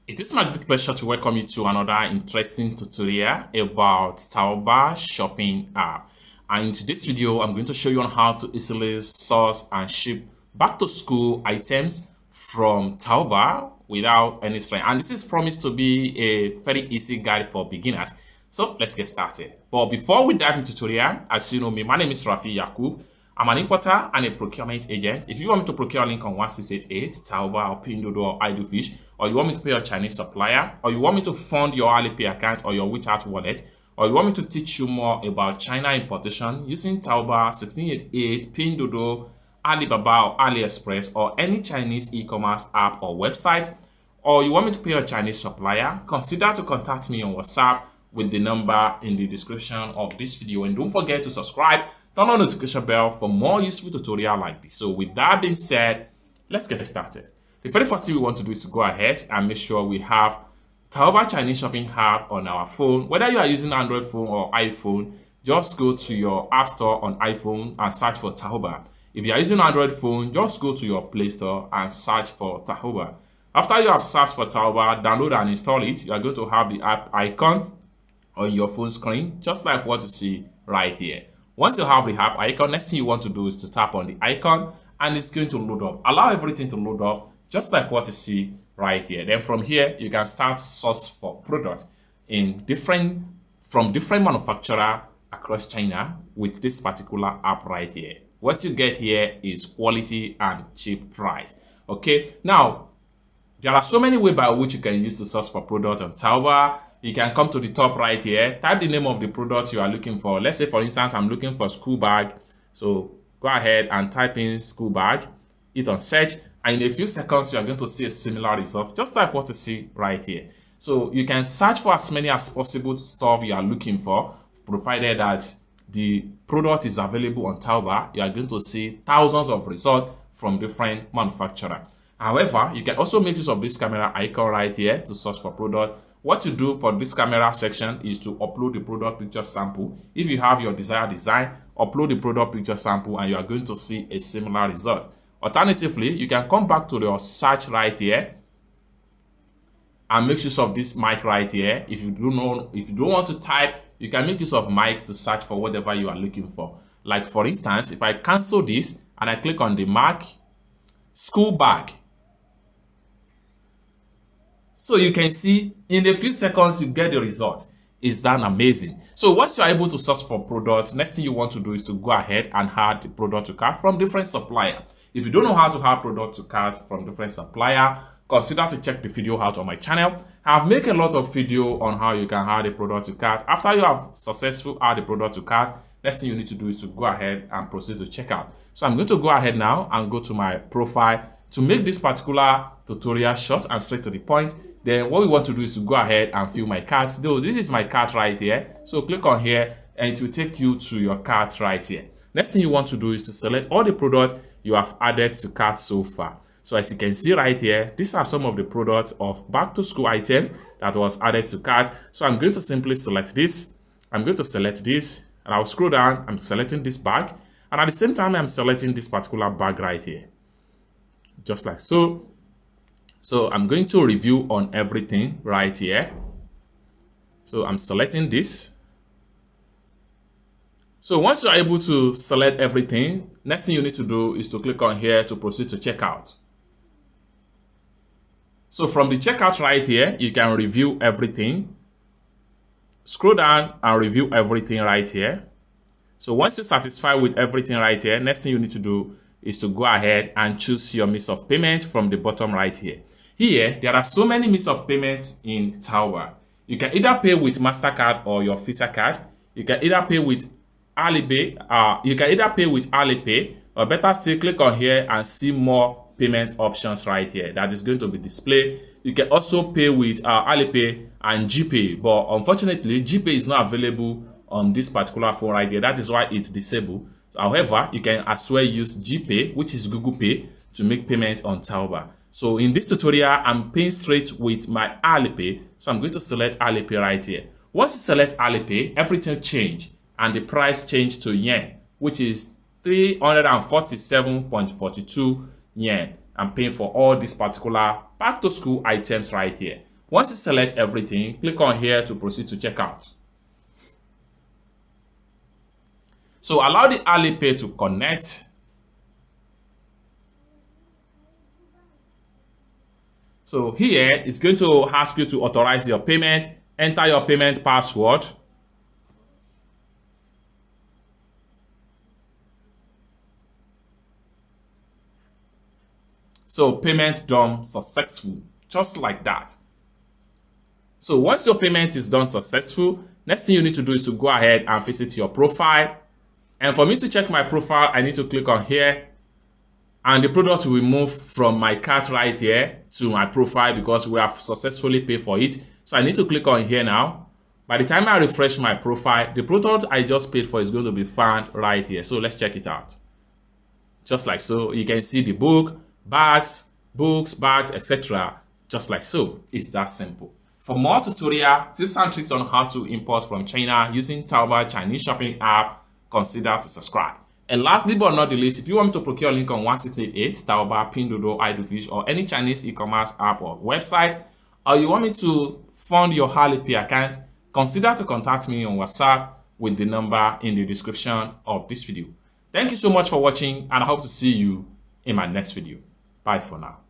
It is my great pleasure to welcome you to another interesting tutorial about Taobao shopping app. And in today's video, I'm going to show you on how to easily source and ship back to school items from Taobao without any strain. And this is promised to be a very easy guide for beginners. So let's get started. But before we dive into tutorial, as you know me, my name is Rafi Yakub. I'm an importer and a procurement agent. If you want me to procure a link on 1688, Taobao, or Pinduoduo, or Idlefish, or you want me to pay your Chinese supplier, or you want me to fund your Alipay account or your WeChat wallet, or you want me to teach you more about China importation using Taobao, 1688, Pinduoduo, Alibaba, or AliExpress, or any Chinese e-commerce app or website, or you want me to pay your Chinese supplier, consider to contact me on WhatsApp with the number in the description of this video. And don't forget to subscribe, turn on the notification bell for more useful tutorials like this. So with that being said, let's get started. The very first thing we want to do is to go ahead and make sure we have Taobao Chinese Shopping app on our phone. Whether you are using Android phone or iPhone, just go to your App Store on iPhone and search for Taobao. If you are using Android phone, just go to your Play Store and search for Taobao. After you have searched for Taobao, download and install it. You are going to have the app icon on your phone screen, just like what you see right here. Once you have the app icon, next thing you want to do is to tap on the icon and it's going to load up. Allow everything to load up, just like what you see right here. Then from here, you can start source for products from different manufacturer across China with this particular app right here. What you get here is quality and cheap price. Okay, now there are so many ways by which you can use to source for products on Taobao. You can come to the top right here, type the name of the product you are looking for. Let's say, for instance, I'm looking for school bag. So go ahead and type in school bag, hit on search, and in a few seconds, you are going to see a similar result, just like what you see right here. So you can search for as many as possible stuff you are looking for, provided that the product is available on Taobao. You are going to see thousands of results from different manufacturers. However, you can also make use of this camera icon right here to search for product. What you do for this camera section is to upload the product picture sample. If you have your desired design, upload the product picture sample and you are going to see a similar result. Alternatively, you can come back to your search right here and make use of this mic right here. If you don't want to type, you can make use of mic to search for whatever you are looking for. Like for instance, if I cancel this and I click on the mark, school bag. So you can see in a few seconds, you get the result. Is that amazing? So once you are able to search for products, next thing you want to do is to go ahead and add the product to cart from different supplier. If you don't know how to add product to cart from different supplier, consider to check the video out on my channel. I've made a lot of video on how you can add a product to cart. After you have successfully add a product to cart, next thing you need to do is to go ahead and proceed to checkout. So I'm going to go ahead now and go to my profile to make this particular tutorial short and straight to the point. Then what we want to do is to go ahead and fill my cart. Though this is my cart right here. So click on here and it will take you to your cart right here. Next thing you want to do is to select all the products you have added to cart so far. So as you can see right here, these are some of the products of back to school items that was added to cart. So I'm going to simply select this. I'm going to select this and I'll scroll down. I'm selecting this bag. And at the same time, I'm selecting this particular bag right here. Just like so. So I'm going to review on everything right here. So I'm selecting this. So once you're able to select everything, next thing you need to do is to click on here to proceed to checkout. So from the checkout right here, you can review everything. Scroll down and review everything right here. So once you're satisfied with everything right here, next thing you need to do is to go ahead and choose your means of payment from the bottom right here. Here, there are so many means of payments in Taobao. You can either pay with MasterCard or your Visa card. You can either pay with Alipay, or better still, click on here and see more payment options right here that is going to be displayed. You can also pay with Alipay and GPay, but unfortunately, GPay is not available on this particular phone right here. That is why it's disabled. However, you can as well use GPay, which is Google Pay, to make payment on Taobao. So in this tutorial, I'm paying straight with my Alipay. So I'm going to select Alipay right here. Once you select Alipay, everything change and the price changed to yen, which is 347.42 yen. I'm paying for all these particular back to school items right here. Once you select everything, click on here to proceed to checkout. So allow the Alipay to connect. So here it's going to ask you to authorize your payment, enter your payment password. So payment done successful, just like that. So once your payment is done successful, next thing you need to do is to go ahead and visit your profile. And for me to check my profile, I need to click on here. And the product will move from my cart right here to my profile because we have successfully paid for it. So I need to click on here now. By the time I refresh my profile, the product I just paid for is going to be found right here. So let's check it out. Just like so, you can see the book, bags, books, bags, etc. Just like so. It's that simple. For more tutorial, tips and tricks on how to import from China using Taobao Chinese shopping app, consider to subscribe. And lastly but not the least, if you want me to procure a link on 1688, Taobao, Pinduoduo, iDoFish, or any Chinese e-commerce app or website, or you want me to fund your Alipay account, consider to contact me on WhatsApp with the number in the description of this video. Thank you so much for watching, and I hope to see you in my next video. Bye for now.